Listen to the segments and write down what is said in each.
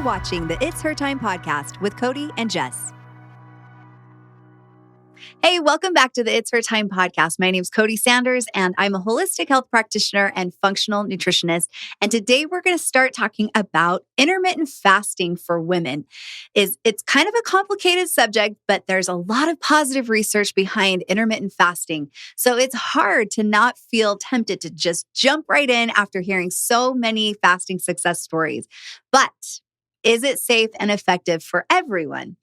watching the It's Her Time podcast with Cody and Jess. Hey, welcome back to the It's Her Time podcast. My name is Cody Sanders, and I'm a holistic health practitioner and functional nutritionist. And today we're going to start talking about intermittent fasting for women. It's kind of a complicated subject, but there's a lot of positive research behind intermittent fasting. So it's hard to not feel tempted to just jump right in after hearing so many fasting success stories. But is it safe and effective for everyone?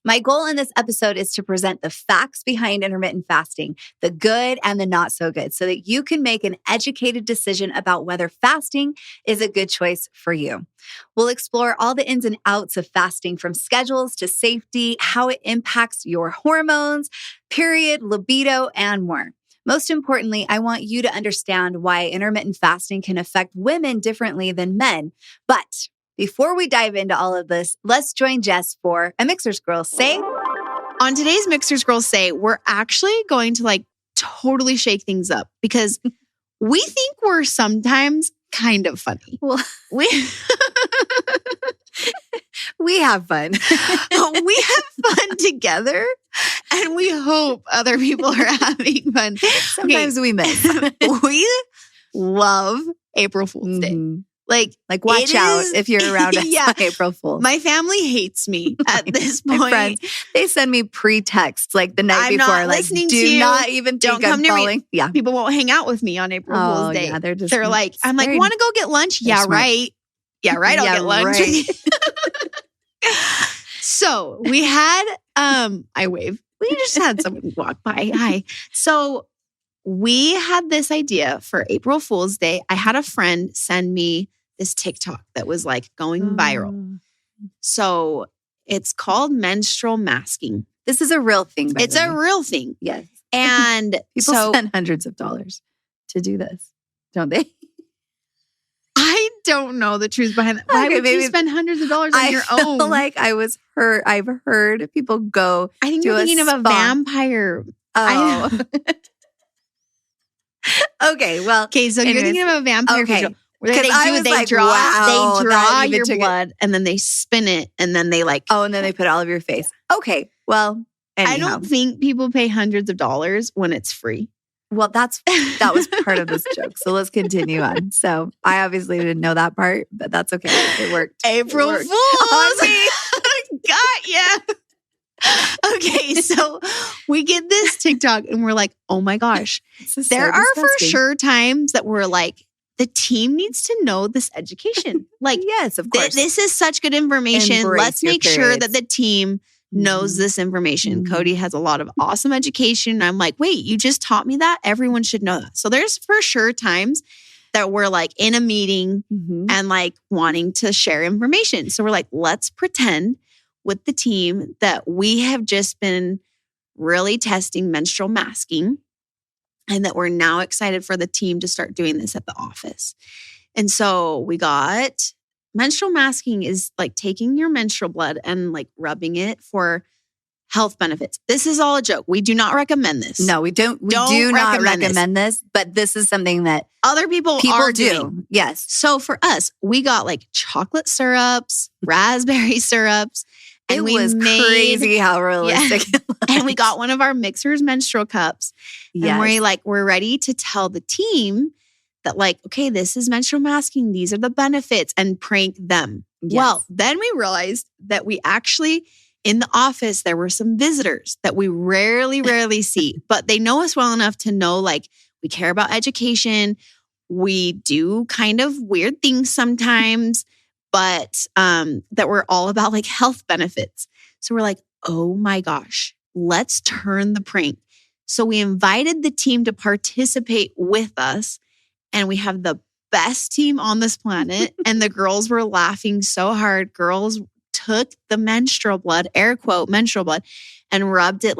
My goal in this episode is to present the facts behind intermittent fasting, the good and the not so good, so that you can make an educated decision about whether fasting is a good choice for you. We'll explore all the ins and outs of fasting, from schedules to safety, how it impacts your hormones, period, libido, and more. Most importantly, I want you to understand why intermittent fasting can affect women differently than men. But before we dive into all of this, let's join Jess for a Mixhers Girl Say. On today's Mixhers Girl Say, we're actually going to totally shake things up because we think we're sometimes kind of funny. Well, we have fun. We have fun together, and we hope other people are having fun. Sometimes we miss. We love April Fool's Day. Like watch out if you're around us on April Fool's. My family hates me at this point. My friends, they send me pre-texts like the night I'm before. Not listening do to you. not even think Don't come I'm near falling. me. Yeah. People won't hang out with me on April Fool's Day. Yeah, they're like, I'm like, want to go get lunch? Yeah, smart. right. Yeah, right. I'll get lunch. Right. So we had, I wave. We just had someone walk by. Hi. So we had this idea for April Fool's Day. I had a friend send me this TikTok that was going viral. So it's called menstrual masking. This is a real thing. It's a real thing. Yes. And people spend hundreds of dollars to do this, don't they? I don't know the truth behind that. Why would you spend hundreds of dollars on your own? I've heard people go. I think you're thinking of a vampire. Oh. Okay. Well. Okay. So you're thinking of a vampire. Okay. They draw your blood and then they spin it and then they and then they put it all over your face. Okay. Well, anyhow. I don't think people pay hundreds of dollars when it's free. Well, that was part of this joke. So let's continue on. So I obviously didn't know that part, but that's okay. It worked. April Fool's on me. Got ya. Okay, so we get this TikTok and we're like, oh my gosh. There are for sure times that we're like, the team needs to know this education. Yes, of course. This is such good information. Embrace Let's make sure that the team knows this information. Mm-hmm. Cody has a lot of awesome education. I'm like, wait, you just taught me that? Everyone should know that. So there's for sure times that we're in a meeting and wanting to share information. So we're like, let's pretend with the team that we have just been really testing menstrual masking and that we're now excited for the team to start doing this at the office. And so we got menstrual masking is taking your menstrual blood and rubbing it for health benefits. This is all a joke. We do not recommend this. No, we don't. We do not recommend this, but this is something that other people are doing. Yes. So for us, we got chocolate syrups, raspberry syrups. And it was crazy how realistic it was. And we got one of our Mixhers menstrual cups. Yes. And we're ready to tell the team that okay, this is menstrual masking. These are the benefits, and prank them. Yes. Well, then we realized that we actually, in the office, there were some visitors that we rarely see, but they know us well enough to know we care about education. We do kind of weird things sometimes, but that we're all about health benefits. So we're like, oh my gosh, let's turn the prank. So we invited the team to participate with us, and we have the best team on this planet. And the girls were laughing so hard. Girls took the menstrual blood, air quote, menstrual blood, and rubbed it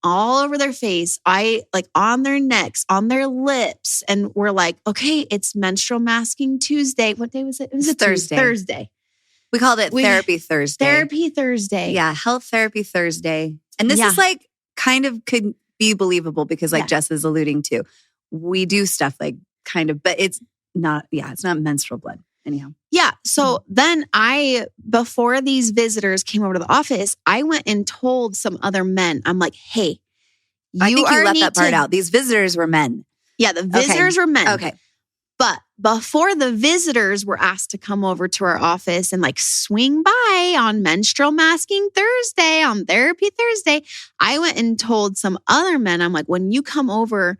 all over their face, on their necks, on their lips. And we're like, okay, it's menstrual masking Tuesday. What day was it? It was a Thursday. Thursday. We called it Therapy Thursday. Therapy Thursday. Yeah, Health Therapy Thursday. And this is kind of could be believable because Jess is alluding to, we do stuff but it's not menstrual blood. anyhow. Yeah. So then before these visitors came over to the office, I went and told some other men, I'm like, hey, I think you left that part out. These visitors were men. Yeah, the visitors were men. Okay. But before the visitors were asked to come over to our office and like swing by on Menstrual Masking Thursday, on Therapy Thursday, I went and told some other men, I'm like, when you come over,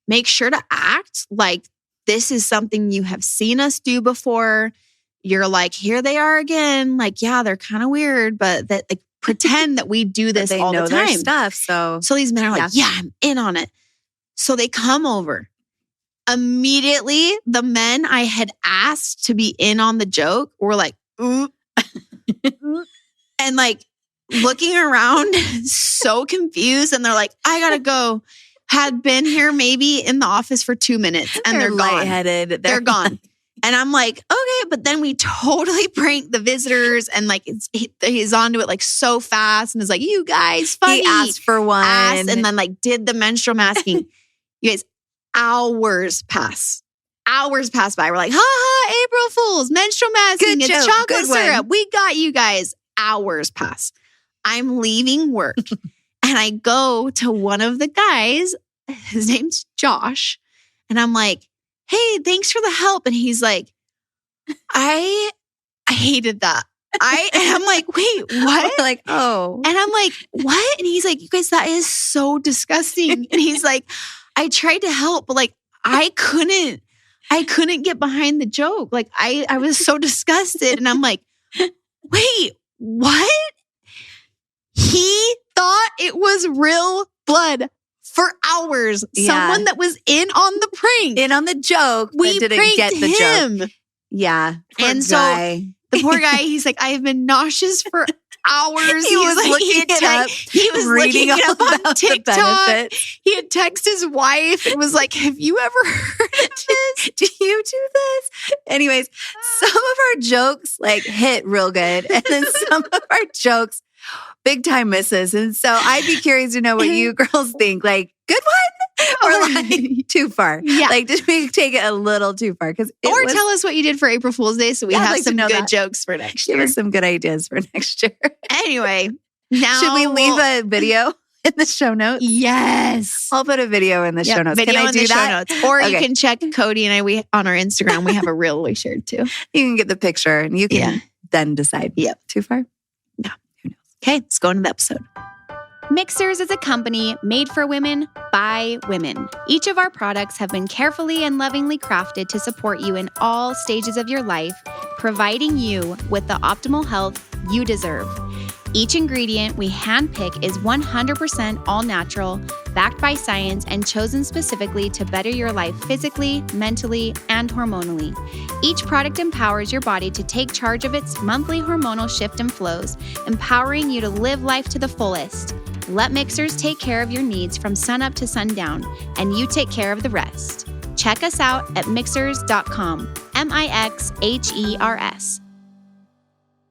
make sure to act like this is something you have seen us do before. You're like, here they are again. Like, yeah, they're kind of weird, but that like pretend that we do this all the time. Their stuff. So these men are like, yeah, I'm in on it. So they come over. Immediately, the men I had asked to be in on the joke were like, ooh. And like looking around, so confused. And they're like, I gotta go. Had been here maybe in the office for 2 minutes and they're gone. Lightheaded. They're gone. And I'm like, okay. But then we totally pranked the visitors and like he's onto it like so fast and is like, you guys funny. He asked for one. And then like did the menstrual masking. You guys, hours pass by. We're like, ha ha, April Fools, menstrual masking, it's chocolate syrup. We got you guys. Hours pass. I'm leaving work and I go to one of the guys, his name's Josh, and I'm like, hey, thanks for the help. And he's like, I hated that. And I'm like, wait, what? Like, oh. And I'm like, what? And he's like, you guys, that is so disgusting. And he's like, I tried to help, but like, I couldn't get behind the joke. Like I was so disgusted. And I'm like, wait, what? He thought it was real blood for hours. Yeah. Someone that was in on the prank. In on the joke. We didn't pranked get the him. Joke. Yeah. And guy. So the poor guy, he's like, I have been nauseous for hours. He was like, looking it up. He was reading looking it up on TikTok. He had texted his wife and was like, have you ever heard of this? Do you do this? Anyways, some of our jokes like hit real good. And then some of our jokes, big time misses. And so I'd be curious to know what you girls think. Like, good one? Or like too far? Yeah. Like, did we take it a little too far? Or tell us what you did for April Fool's Day so we have some good jokes for next year. Give us some good ideas for next year. Anyway, now should we leave a video in the show notes? Yes. I'll put a video in the show notes. Video can I do that? Show notes. Or you can check Cody and I on our Instagram. We have a reel we shared too. You can get the picture and you can then decide. Yep. Too far? No. Who knows? Okay, let's go into the episode. Mixhers is a company made for women by women. Each of our products have been carefully and lovingly crafted to support you in all stages of your life, providing you with the optimal health you deserve. Each ingredient we handpick is 100% all natural, backed by science, and chosen specifically to better your life physically, mentally, and hormonally. Each product empowers your body to take charge of its monthly hormonal shift and flows, empowering you to live life to the fullest. Let Mixhers take care of your needs from sunup to sundown, and you take care of the rest. Check us out at mixhers.com, Mixhers.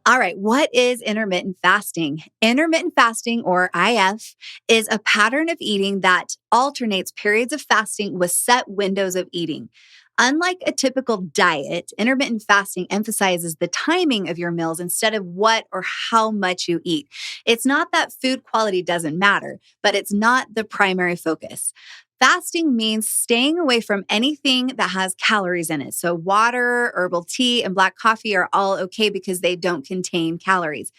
All right, what is intermittent fasting? Intermittent fasting, or IF, is a pattern of eating that alternates periods of fasting with set windows of eating. Unlike a typical diet, intermittent fasting emphasizes the timing of your meals instead of what or how much you eat. It's not that food quality doesn't matter, but it's not the primary focus. Fasting means staying away from anything that has calories in it. So water, herbal tea, and black coffee are all okay because they don't contain calories.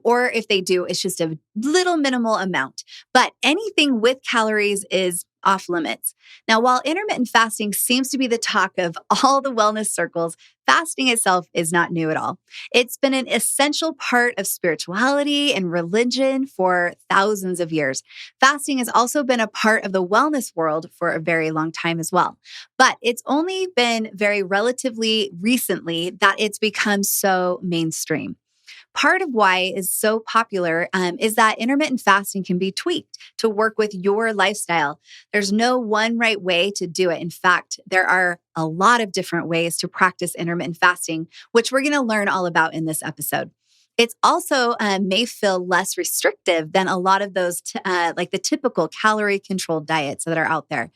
Or if they do, it's just a little minimal amount. But anything with calories is off limits. Now, while intermittent fasting seems to be the talk of all the wellness circles, fasting itself is not new at all. It's been an essential part of spirituality and religion for thousands of years. Fasting has also been a part of the wellness world for a very long time as well. But it's only been very relatively recently that it's become so mainstream. Part of why it's so popular is that intermittent fasting can be tweaked to work with your lifestyle. There's no one right way to do it. In fact, there are a lot of different ways to practice intermittent fasting, which we're going to learn all about in this episode. It's also may feel less restrictive than a lot of those, like the typical calorie-controlled diets that are out there.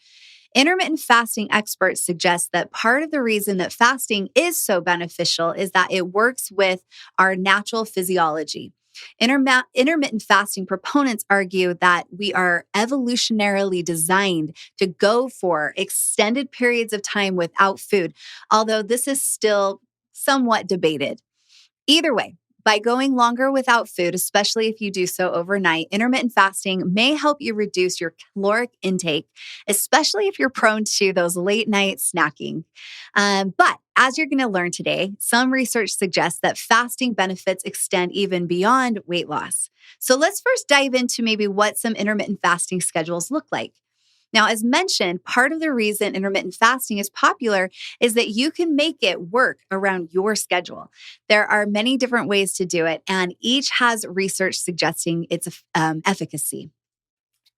Intermittent fasting experts suggest that part of the reason that fasting is so beneficial is that it works with our natural physiology. Intermittent fasting proponents argue that we are evolutionarily designed to go for extended periods of time without food, although this is still somewhat debated. Either way, by going longer without food, especially if you do so overnight, intermittent fasting may help you reduce your caloric intake, especially if you're prone to those late night snacking. But as you're going to learn today, some research suggests that fasting benefits extend even beyond weight loss. So let's first dive into maybe what some intermittent fasting schedules look like. Now, as mentioned, part of the reason intermittent fasting is popular is that you can make it work around your schedule. There are many different ways to do it, and each has research suggesting its efficacy.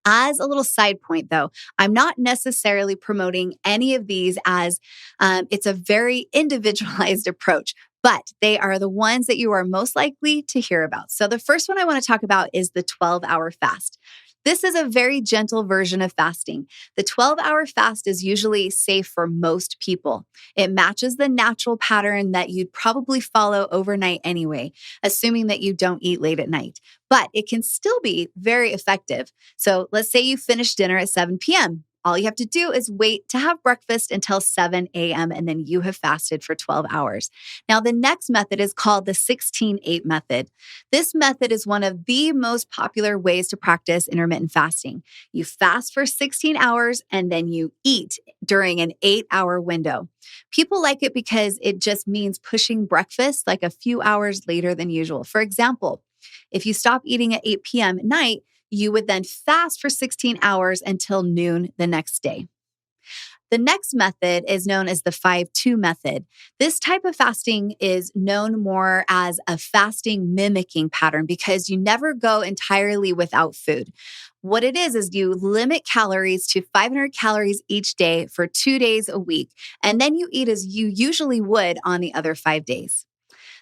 As a little side point, though, I'm not necessarily promoting any of these as it's a very individualized approach, but they are the ones that you are most likely to hear about. So the first one I want to talk about is the 12-hour fast. This is a very gentle version of fasting. The 12-hour fast is usually safe for most people. It matches the natural pattern that you'd probably follow overnight anyway, assuming that you don't eat late at night. But it can still be very effective. So let's say you finish dinner at 7 p.m. All you have to do is wait to have breakfast until 7 a.m. and then you have fasted for 12 hours. Now, the next method is called the 16-8 method. This method is one of the most popular ways to practice intermittent fasting. You fast for 16 hours and then you eat during an 8-hour window. People like it because it just means pushing breakfast like a few hours later than usual. For example, if you stop eating at 8 p.m. at night, you would then fast for 16 hours until noon the next day. The next method is known as the 5-2 method. This type of fasting is known more as a fasting mimicking pattern because you never go entirely without food. What it is you limit calories to 500 calories each day for 2 days a week, and then you eat as you usually would on the other 5 days.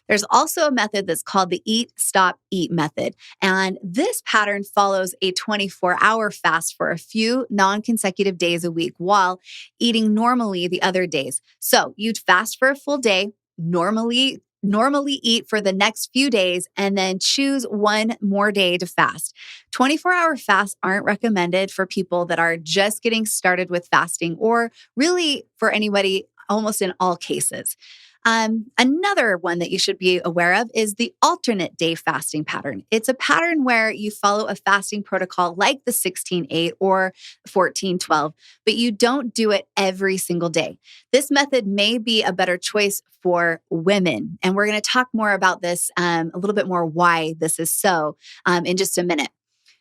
There's also a method that's called the eat, stop, eat method. And this pattern follows a 24-hour fast for a few non-consecutive days a week while eating normally the other days. So you'd fast for a full day, normally eat for the next few days, and then choose one more day to fast. 24-hour fasts aren't recommended for people that are just getting started with fasting or really for anybody almost in all cases. Another one that you should be aware of is the alternate day fasting pattern. It's a pattern where you follow a fasting protocol like the 16-8 or 14-12, but you don't do it every single day. This method may be a better choice for women. And we're going to talk more about this, a little bit more why this is so in just a minute.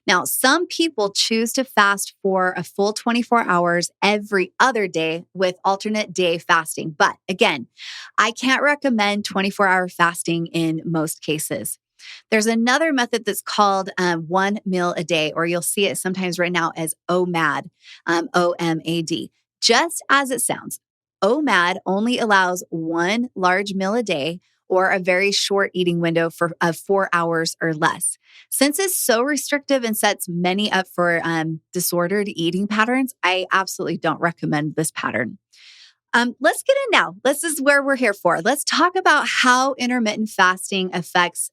Now, some people choose to fast for a full 24 hours every other day with alternate day fasting. But again, I can't recommend 24-hour fasting in most cases. There's another method that's called one meal a day, or you'll see it sometimes right now as OMAD, OMAD. Just as it sounds, OMAD only allows one large meal a day or a very short eating window of 4 hours or less. Since it's so restrictive and sets many up for disordered eating patterns, I absolutely don't recommend this pattern. Let's get in now. This is where we're here for. Let's talk about how intermittent fasting affects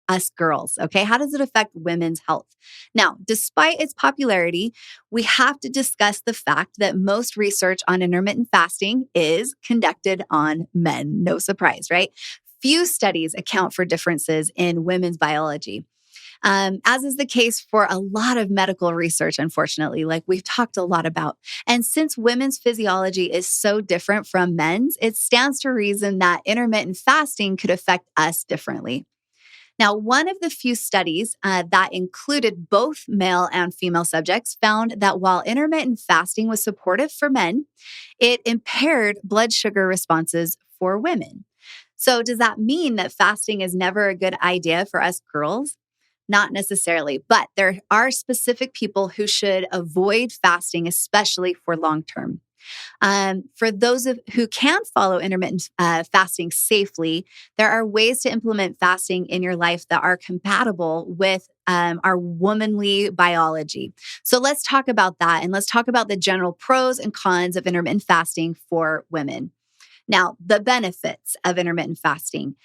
us girls, okay? How does it affect women's health? Now, despite its popularity, we have to discuss the fact that most research on intermittent fasting is conducted on men. No surprise, right? Few studies account for differences in women's biology. As is the case for a lot of medical research, unfortunately, like we've talked a lot about. And since women's physiology is so different from men's, it stands to reason that intermittent fasting could affect us differently. Now, one of the few studies that included both male and female subjects found that while intermittent fasting was supportive for men, it impaired blood sugar responses for women. So does that mean that fasting is never a good idea for us girls? Not necessarily, but there are specific people who should avoid fasting, especially for long term. For those who can follow intermittent fasting safely, there are ways to implement fasting in your life that are compatible with our womanly biology. So let's talk about that, and let's talk about the general pros and cons of intermittent fasting for women. Now, the benefits of intermittent fasting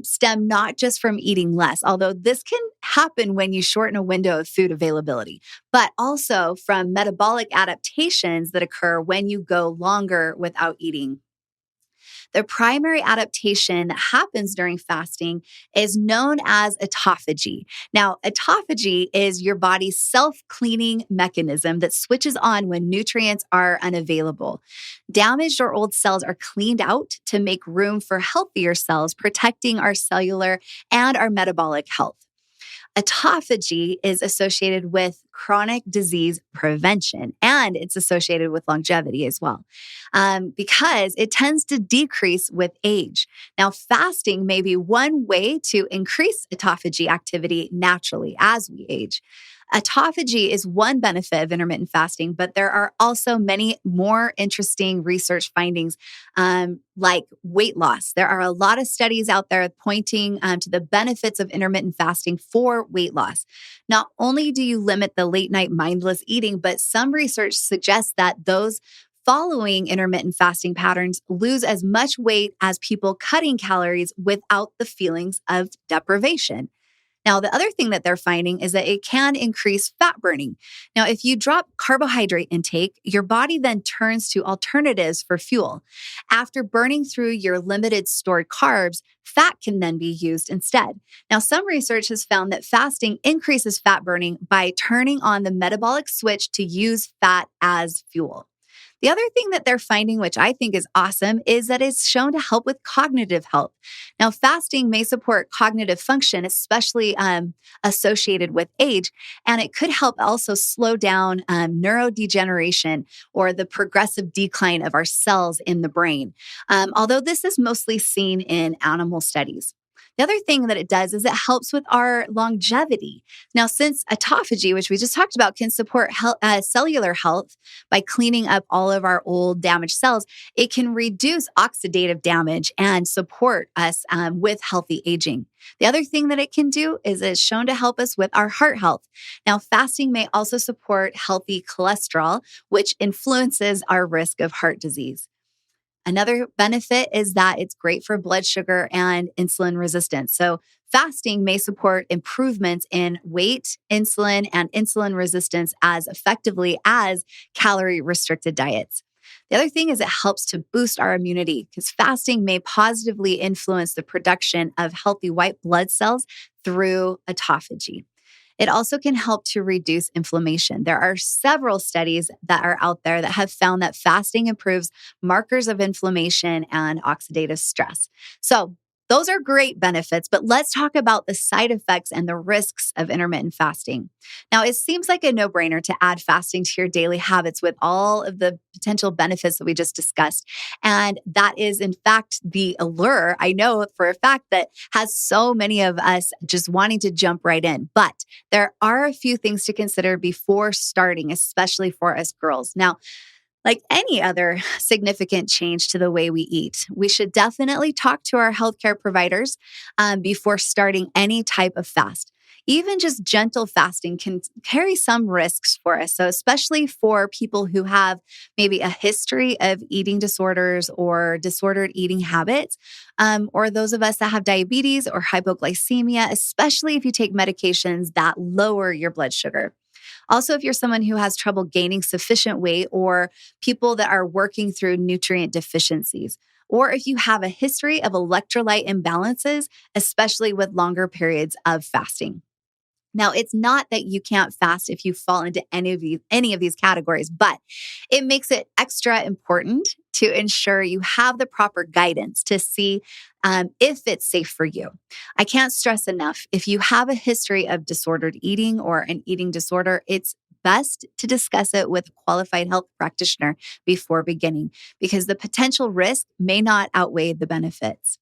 stem not just from eating less, although this can happen when you shorten a window of food availability, but also from metabolic adaptations that occur when you go longer without eating. The primary adaptation that happens during fasting is known as autophagy. Now, autophagy is your body's self-cleaning mechanism that switches on when nutrients are unavailable. Damaged or old cells are cleaned out to make room for healthier cells, protecting our cellular and our metabolic health. Autophagy is associated with chronic disease prevention, and it's associated with longevity as well, because it tends to decrease with age. Now, fasting may be one way to increase autophagy activity naturally as we age. Autophagy is one benefit of intermittent fasting, but there are also many more interesting research findings, like weight loss. There are a lot of studies out there pointing to the benefits of intermittent fasting for weight loss. Not only do you limit the late night mindless eating, but some research suggests that those following intermittent fasting patterns lose as much weight as people cutting calories without the feelings of deprivation. Now, the other thing that they're finding is that it can increase fat burning. Now, if you drop carbohydrate intake, your body then turns to alternatives for fuel. After burning through your limited stored carbs, fat can then be used instead. Now, some research has found that fasting increases fat burning by turning on the metabolic switch to use fat as fuel. The other thing that they're finding, which I think is awesome, is that it's shown to help with cognitive health. Now, fasting may support cognitive function, especially associated with age, and it could help also slow down neurodegeneration or the progressive decline of our cells in the brain, although this is mostly seen in animal studies. The other thing that it does is it helps with our longevity. Now, since autophagy, which we just talked about, can support cellular health by cleaning up all of our old damaged cells, it can reduce oxidative damage and support us with healthy aging. The other thing that it can do is it's shown to help us with our heart health. Now, fasting may also support healthy cholesterol, which influences our risk of heart disease. Another benefit is that it's great for blood sugar and insulin resistance. So fasting may support improvements in weight, insulin, and insulin resistance as effectively as calorie-restricted diets. The other thing is it helps to boost our immunity because fasting may positively influence the production of healthy white blood cells through autophagy. It also can help to reduce inflammation. There are several studies that are out there that have found that fasting improves markers of inflammation and oxidative stress. So those are great benefits, but let's talk about the side effects and the risks of intermittent fasting. Now, it seems like a no-brainer to add fasting to your daily habits with all of the potential benefits that we just discussed. And that is, in fact, the allure, I know for a fact, that has so many of us just wanting to jump right in. But there are a few things to consider before starting, especially for us girls. Now, like any other significant change to the way we eat, we should definitely talk to our healthcare providers before starting any type of fast. Even just gentle fasting can carry some risks for us. So especially for people who have maybe a history of eating disorders or disordered eating habits, or those of us that have diabetes or hypoglycemia, especially if you take medications that lower your blood sugar. Also, if you're someone who has trouble gaining sufficient weight or people that are working through nutrient deficiencies, or if you have a history of electrolyte imbalances, especially with longer periods of fasting. Now, it's not that you can't fast if you fall into any of these categories, but it makes it extra important to ensure you have the proper guidance to see if it's safe for you. I can't stress enough, if you have a history of disordered eating or an eating disorder, it's best to discuss it with a qualified health practitioner before beginning because the potential risk may not outweigh the benefits.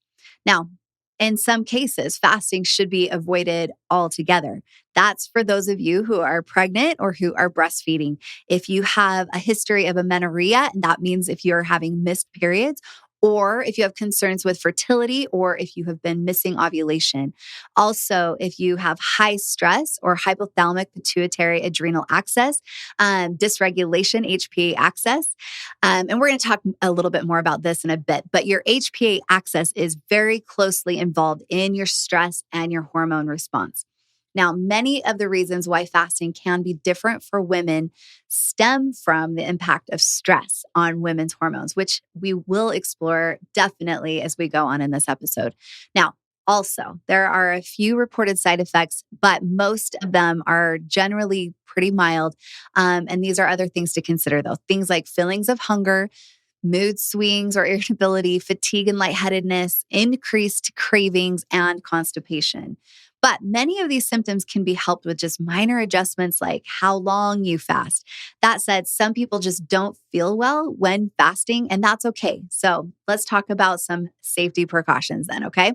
Now, In some cases, fasting should be avoided altogether. That's for those of you who are pregnant or who are breastfeeding. If you have a history of amenorrhea, that means if you're having missed periods, or if you have concerns with fertility, or if you have been missing ovulation. Also, if you have high stress or hypothalamic pituitary adrenal axis, dysregulation, HPA axis. And we're going to talk a little bit more about this in a bit, but your HPA axis is very closely involved in your stress and your hormone response. Now, many of the reasons why fasting can be different for women stem from the impact of stress on women's hormones, which we will explore definitely as we go on in this episode. Now, also, there are a few reported side effects, but most of them are generally pretty mild. And these are other things to consider, though. Things like feelings of hunger, mood swings or irritability, fatigue and lightheadedness, increased cravings, and constipation. But many of these symptoms can be helped with just minor adjustments like how long you fast. That said, some people just don't feel well when fasting, and that's okay. So let's talk about some safety precautions then, okay?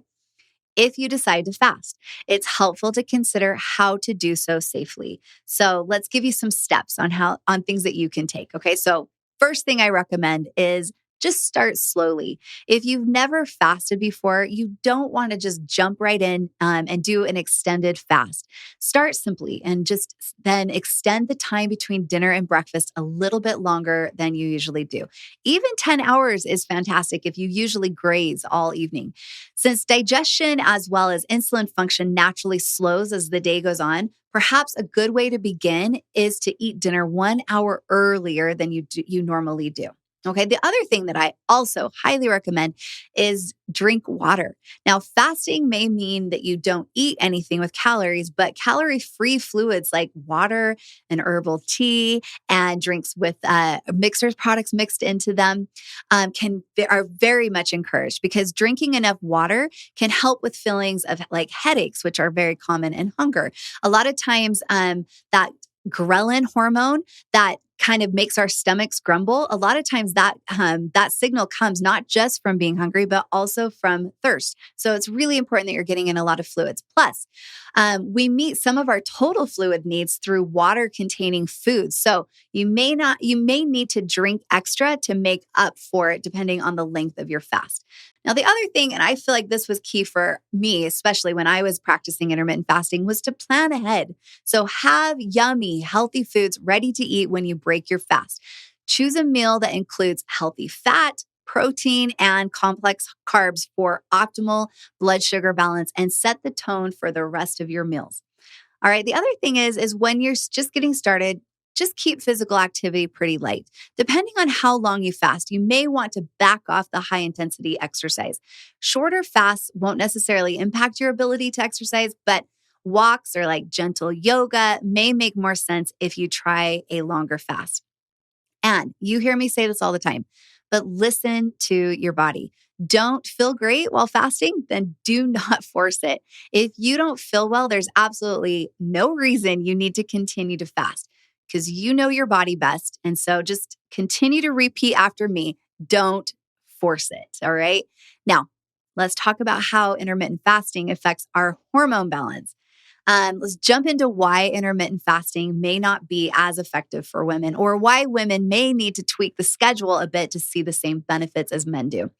If you decide to fast, it's helpful to consider how to do so safely. So let's give you some steps on things that you can take, okay? So first thing I recommend is just start slowly. If you've never fasted before, you don't want to just jump right in and do an extended fast. Start simply and just then extend the time between dinner and breakfast a little bit longer than you usually do. Even 10 hours is fantastic if you usually graze all evening. Since digestion as well as insulin function naturally slows as the day goes on, perhaps a good way to begin is to eat dinner 1 hour earlier than you normally do. Okay. The other thing that I also highly recommend is drink water. Now, fasting may mean that you don't eat anything with calories, but calorie-free fluids like water and herbal tea and drinks with Mixhers products mixed into them are very much encouraged because drinking enough water can help with feelings of like headaches, which are very common, and hunger. A lot of times that ghrelin hormone that kind of makes our stomachs grumble. A lot of times that signal comes not just from being hungry, but also from thirst. So it's really important that you're getting in a lot of fluids. Plus, we meet some of our total fluid needs through water-containing foods. So you may need to drink extra to make up for it, depending on the length of your fast. Now, the other thing, and I feel like this was key for me, especially when I was practicing intermittent fasting, was to plan ahead. So have yummy, healthy foods ready to eat when you break your fast. Choose a meal that includes healthy fat, protein, and complex carbs for optimal blood sugar balance and set the tone for the rest of your meals. All right. The other thing is when you're just getting started, just keep physical activity pretty light. Depending on how long you fast, you may want to back off the high intensity exercise. Shorter fasts won't necessarily impact your ability to exercise, but walks or like gentle yoga may make more sense if you try a longer fast. And you hear me say this all the time, but listen to your body. Don't feel great while fasting, then do not force it. If you don't feel well, there's absolutely no reason you need to continue to fast because you know your body best. And so just continue to repeat after me. Don't force it. All right. Now, let's talk about how intermittent fasting affects our hormone balance. Let's jump into why intermittent fasting may not be as effective for women or why women may need to tweak the schedule a bit to see the same benefits as men do.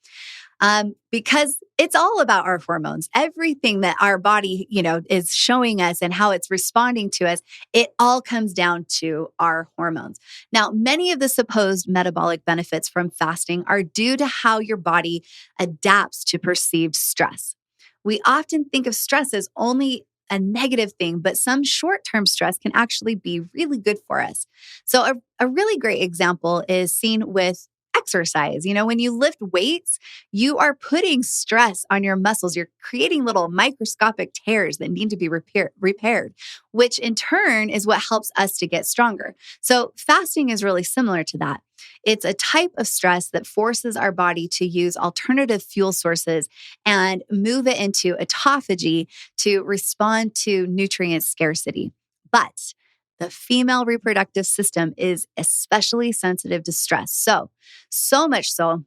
Because it's all about our hormones. Everything that our body, is showing us and how it's responding to us, it all comes down to our hormones. Now, many of the supposed metabolic benefits from fasting are due to how your body adapts to perceived stress. We often think of stress as only a negative thing, but some short-term stress can actually be really good for us. So a really great example is seen with exercise. When you lift weights, you are putting stress on your muscles. You're creating little microscopic tears that need to be repaired, which in turn is what helps us to get stronger. So fasting is really similar to that. It's a type of stress that forces our body to use alternative fuel sources and move it into autophagy to respond to nutrient scarcity. But the female reproductive system is especially sensitive to stress. So much so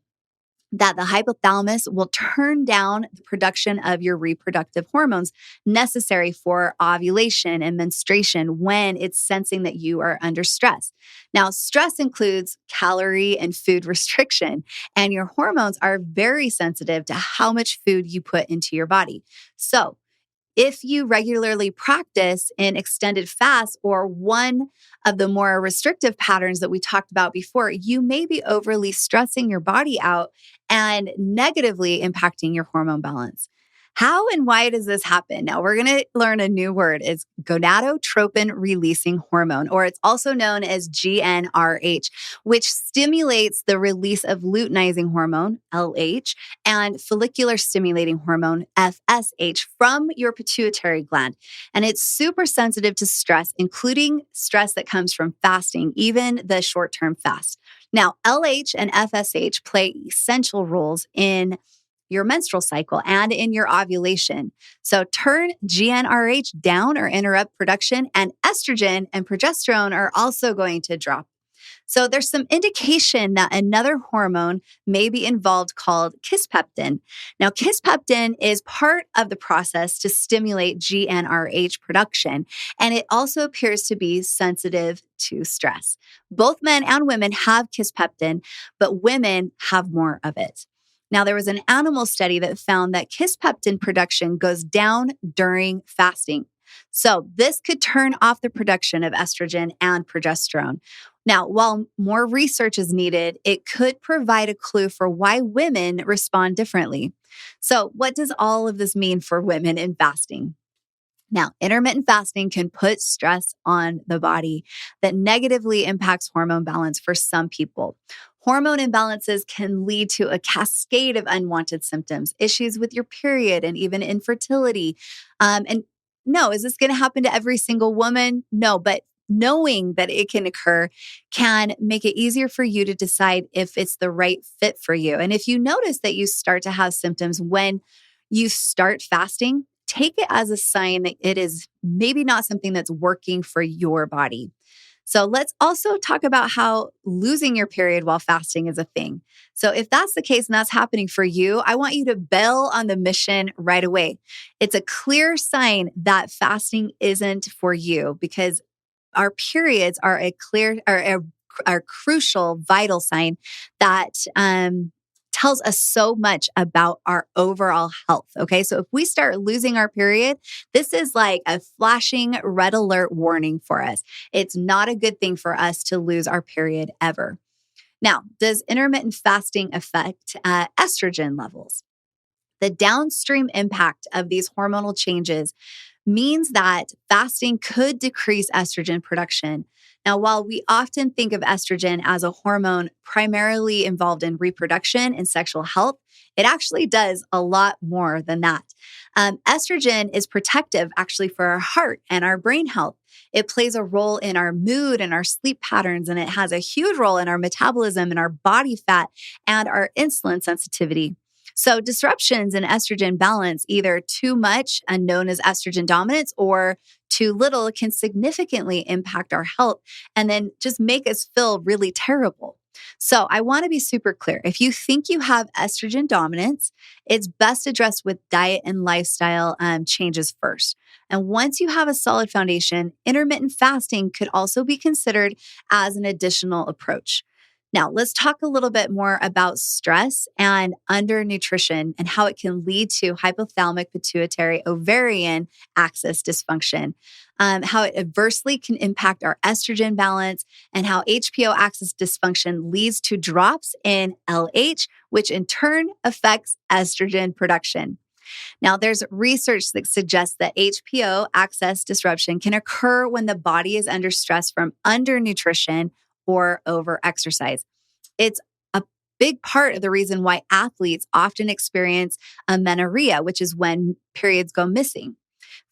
that the hypothalamus will turn down the production of your reproductive hormones necessary for ovulation and menstruation when it's sensing that you are under stress. Now, stress includes calorie and food restriction, and your hormones are very sensitive to how much food you put into your body. So, if you regularly practice in extended fast or one of the more restrictive patterns that we talked about before, you may be overly stressing your body out and negatively impacting your hormone balance. How and why does this happen? Now, we're going to learn a new word. It's gonadotropin releasing hormone, or it's also known as GnRH, which stimulates the release of luteinizing hormone, LH, and follicular stimulating hormone, FSH, from your pituitary gland. And it's super sensitive to stress, including stress that comes from fasting, even the short-term fast. Now, LH and FSH play essential roles in your menstrual cycle and in your ovulation. So turn GnRH down or interrupt production, and estrogen and progesterone are also going to drop. So there's some indication that another hormone may be involved called kisspeptin. Now, kisspeptin is part of the process to stimulate GnRH production, and it also appears to be sensitive to stress. Both men and women have kisspeptin, but women have more of it. Now, there was an animal study that found that kisspeptin production goes down during fasting. So this could turn off the production of estrogen and progesterone. Now, while more research is needed, it could provide a clue for why women respond differently. So what does all of this mean for women in fasting? Now, intermittent fasting can put stress on the body that negatively impacts hormone balance for some people. Hormone imbalances can lead to a cascade of unwanted symptoms, issues with your period, and even infertility. And no, is this going to happen to every single woman? No, but knowing that it can occur can make it easier for you to decide if it's the right fit for you. And if you notice that you start to have symptoms when you start fasting, take it as a sign that it is maybe not something that's working for your body. So let's also talk about how losing your period while fasting is a thing. So if that's the case and that's happening for you, I want you to bail on the mission right away. It's a clear sign that fasting isn't for you, because our periods are a crucial, vital sign that tells us so much about our overall health. Okay. So if we start losing our period, this is like a flashing red alert warning for us. It's not a good thing for us to lose our period ever. Now, does intermittent fasting affect estrogen levels? The downstream impact of these hormonal changes means that fasting could decrease estrogen production. Now, while we often think of estrogen as a hormone primarily involved in reproduction and sexual health, it actually does a lot more than that. Estrogen is protective actually for our heart and our brain health. It plays a role in our mood and our sleep patterns, and it has a huge role in our metabolism and our body fat and our insulin sensitivity. So disruptions in estrogen balance, either too much and known as estrogen dominance or too little, can significantly impact our health and then just make us feel really terrible. So I want to be super clear. If you think you have estrogen dominance, it's best addressed with diet and lifestyle changes first. And once you have a solid foundation, intermittent fasting could also be considered as an additional approach. Now, let's talk a little bit more about stress and undernutrition and how it can lead to hypothalamic pituitary ovarian axis dysfunction, how it adversely can impact our estrogen balance, and how HPO axis dysfunction leads to drops in LH, which in turn affects estrogen production. Now, there's research that suggests that HPO axis disruption can occur when the body is under stress from undernutrition or overexercise. It's a big part of the reason why athletes often experience amenorrhea, which is when periods go missing.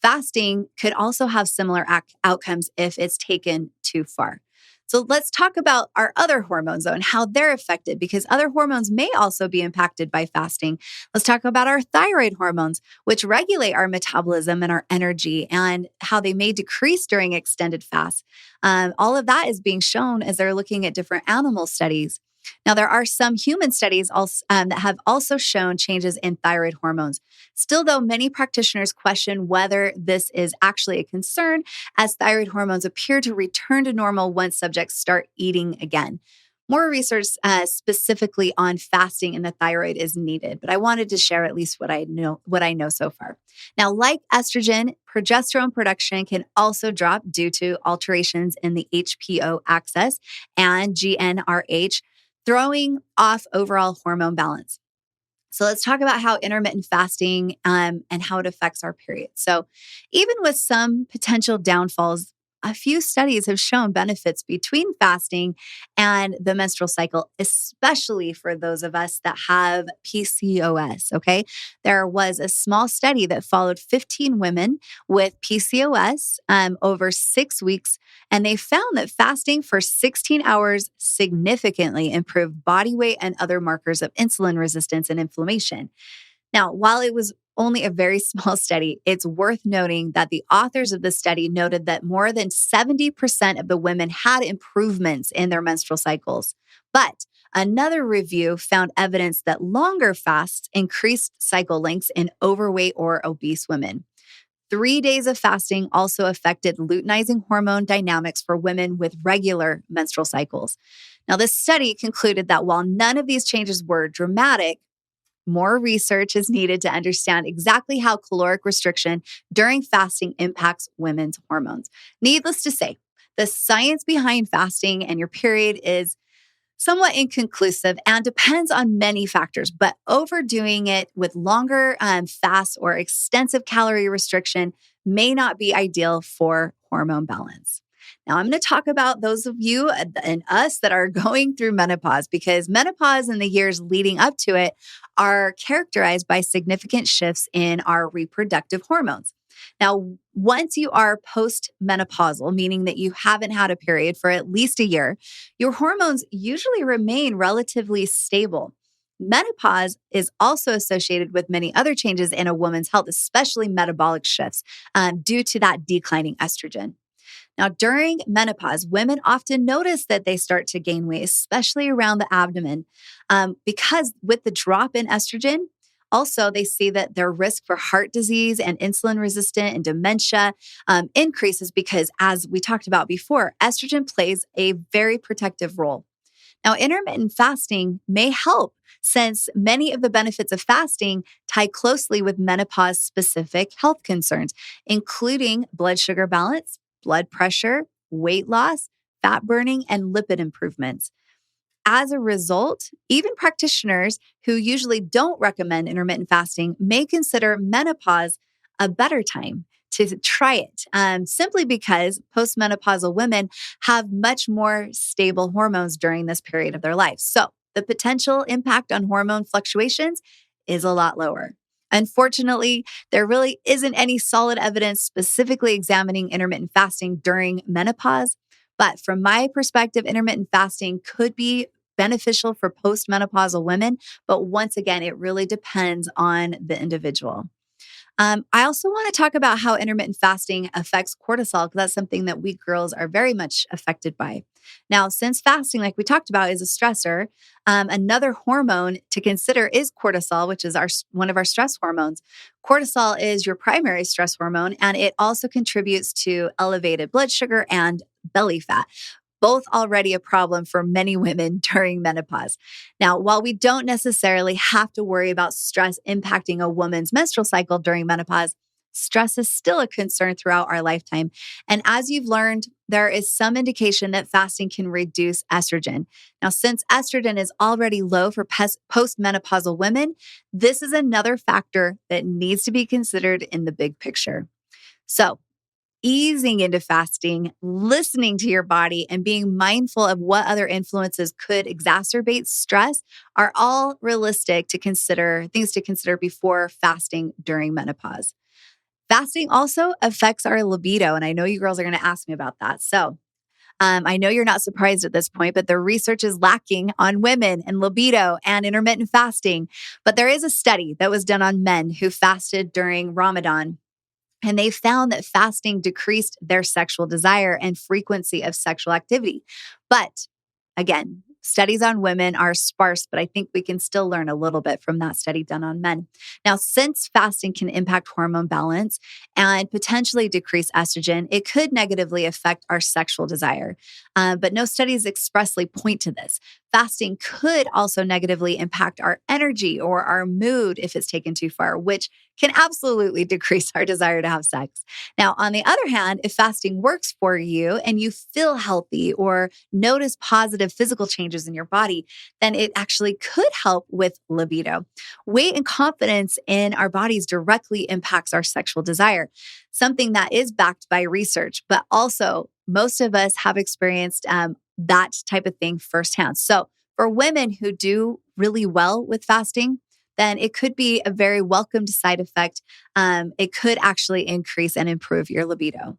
Fasting could also have similar outcomes if it's taken too far. So let's talk about our other hormones though and how they're affected, because other hormones may also be impacted by fasting. Let's talk about our thyroid hormones, which regulate our metabolism and our energy, and how they may decrease during extended fasts. All of that is being shown as they're looking at different animal studies. Now, there are some human studies also, that have also shown changes in thyroid hormones. Still, though, many practitioners question whether this is actually a concern, as thyroid hormones appear to return to normal once subjects start eating again. More research specifically on fasting and the thyroid is needed, but I wanted to share at least what I know so far. Now, like estrogen, progesterone production can also drop due to alterations in the HPO axis and GnRH, throwing off overall hormone balance. So let's talk about how intermittent fasting and how it affects our period. So even with some potential downfalls, a few studies have shown benefits between fasting and the menstrual cycle, especially for those of us that have PCOS, okay? There was a small study that followed 15 women with PCOS over 6 weeks, and they found that fasting for 16 hours significantly improved body weight and other markers of insulin resistance and inflammation. Now, while it was only a very small study, it's worth noting that the authors of the study noted that more than 70% of the women had improvements in their menstrual cycles. But another review found evidence that longer fasts increased cycle lengths in overweight or obese women. 3 days of fasting also affected luteinizing hormone dynamics for women with regular menstrual cycles. Now, this study concluded that while none of these changes were dramatic, more research is needed to understand exactly how caloric restriction during fasting impacts women's hormones. Needless to say, the science behind fasting and your period is somewhat inconclusive and depends on many factors, but overdoing it with longer fasts or extensive calorie restriction may not be ideal for hormone balance. Now, I'm going to talk about those of you and us that are going through menopause, because menopause and the years leading up to it are characterized by significant shifts in our reproductive hormones. Now, once you are postmenopausal, meaning that you haven't had a period for at least a year, your hormones usually remain relatively stable. Menopause is also associated with many other changes in a woman's health, especially metabolic shifts due to that declining estrogen. Now, during menopause, women often notice that they start to gain weight, especially around the abdomen, because with the drop in estrogen, also they see that their risk for heart disease and insulin resistant and dementia increases because, as we talked about before, estrogen plays a very protective role. Now, intermittent fasting may help, since many of the benefits of fasting tie closely with menopause-specific health concerns, including blood sugar balance, blood pressure, weight loss, fat burning, and lipid improvements. As a result, even practitioners who usually don't recommend intermittent fasting may consider menopause a better time to try it, simply because postmenopausal women have much more stable hormones during this period of their life. So the potential impact on hormone fluctuations is a lot lower. Unfortunately, there really isn't any solid evidence specifically examining intermittent fasting during menopause. But from my perspective, intermittent fasting could be beneficial for postmenopausal women. But once again, it really depends on the individual. I also want to talk about how intermittent fasting affects cortisol, because that's something that we girls are very much affected by. Now, since fasting, like we talked about, is a stressor, another hormone to consider is cortisol, which is one of our stress hormones. Cortisol is your primary stress hormone, and it also contributes to elevated blood sugar and belly fat, both already a problem for many women during menopause. Now, while we don't necessarily have to worry about stress impacting a woman's menstrual cycle during menopause, stress is still a concern throughout our lifetime. And as you've learned, there is some indication that fasting can reduce estrogen. Now, since estrogen is already low for postmenopausal women, this is another factor that needs to be considered in the big picture. So, easing into fasting, listening to your body, and being mindful of what other influences could exacerbate stress are all realistic things to consider before fasting during menopause. Fasting also affects our libido, and I know you girls are going to ask me about that. So I know you're not surprised at this point, but the research is lacking on women and libido and intermittent fasting. But there is a study that was done on men who fasted during Ramadan, and they found that fasting decreased their sexual desire and frequency of sexual activity. But again, Studies on women are sparse, but I think we can still learn a little bit from that study done on men. Now, since fasting can impact hormone balance and potentially decrease estrogen, it could negatively affect our sexual desire. But no studies expressly point to this. Fasting could also negatively impact our energy or our mood if it's taken too far, which can absolutely decrease our desire to have sex. Now, on the other hand, if fasting works for you and you feel healthy or notice positive physical changes in your body, then it actually could help with libido. Weight and confidence in our bodies directly impacts our sexual desire, something that is backed by research, but also most of us have experienced that type of thing firsthand. So for women who do really well with fasting, then it could be a very welcomed side effect. It could actually increase and improve your libido.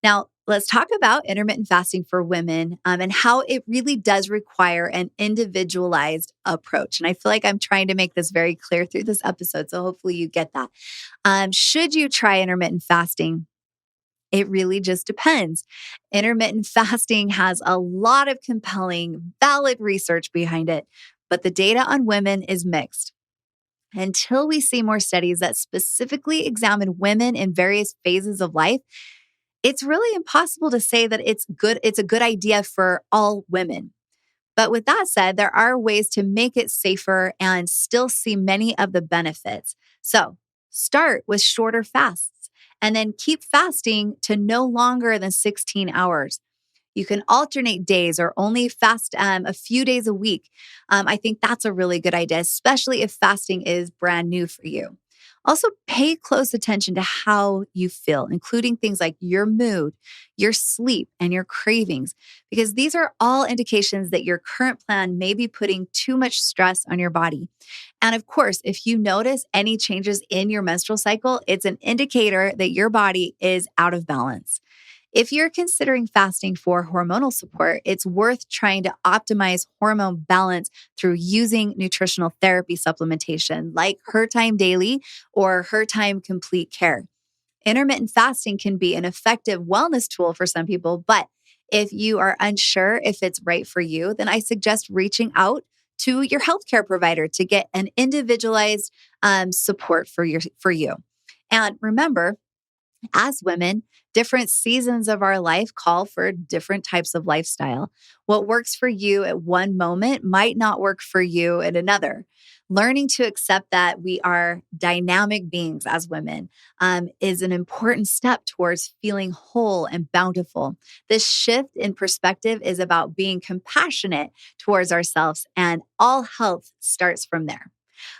Now, let's talk about intermittent fasting for women and how it really does require an individualized approach. And I feel like I'm trying to make this very clear through this episode, so hopefully you get that. Should you try intermittent fasting? It really just depends. Intermittent fasting has a lot of compelling, valid research behind it, but the data on women is mixed. Until we see more studies that specifically examine women in various phases of life, it's really impossible to say that it's a good idea for all women. But with that said, there are ways to make it safer and still see many of the benefits. So start with shorter fasts and then keep fasting to no longer than 16 hours. You can alternate days or only fast a few days a week. I think that's a really good idea, especially if fasting is brand new for you. Also, pay close attention to how you feel, including things like your mood, your sleep, and your cravings, because these are all indications that your current plan may be putting too much stress on your body. And of course, if you notice any changes in your menstrual cycle, it's an indicator that your body is out of balance. If you're considering fasting for hormonal support, it's worth trying to optimize hormone balance through using nutritional therapy supplementation like Her Time Daily or Her Time Complete Care. Intermittent fasting can be an effective wellness tool for some people, but if you are unsure if it's right for you, then I suggest reaching out to your healthcare provider to get an individualized support for you. And remember, as women, different seasons of our life call for different types of lifestyle. What works for you at one moment might not work for you at another. Learning to accept that we are dynamic beings as women is an important step towards feeling whole and bountiful. This shift in perspective is about being compassionate towards ourselves, and all health starts from there.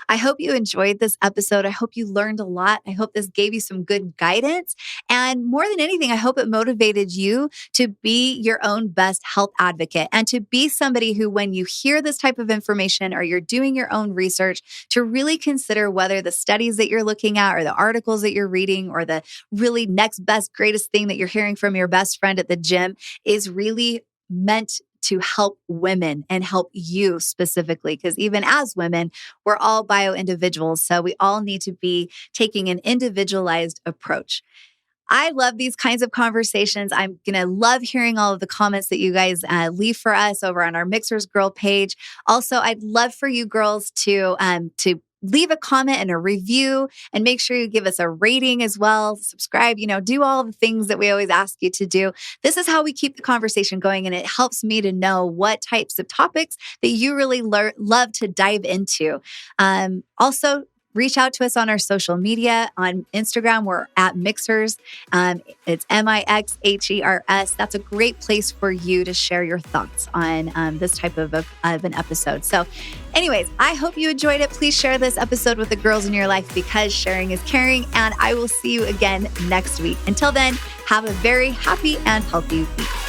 I hope you enjoyed this episode. I hope you learned a lot. I hope this gave you some good guidance. And more than anything, I hope it motivated you to be your own best health advocate and to be somebody who, when you hear this type of information or you're doing your own research, to really consider whether the studies that you're looking at or the articles that you're reading or the really next best, greatest thing that you're hearing from your best friend at the gym is really meant to help women and help you specifically. Because even as women, we're all bio-individuals. So we all need to be taking an individualized approach. I love these kinds of conversations. I'm going to love hearing all of the comments that you guys leave for us over on our Mixhers Girl page. Also, I'd love for you girls to leave a comment and a review, and make sure you give us a rating as well. Subscribe, do all the things that we always ask you to do. This is how we keep the conversation going, and it helps me to know what types of topics that you really love to dive into. Also, reach out to us on our social media. On Instagram, we're at Mixhers. It's Mixhers. That's a great place for you to share your thoughts on this type of an episode. So anyways, I hope you enjoyed it. Please share this episode with the girls in your life because sharing is caring. And I will see you again next week. Until then, have a very happy and healthy week.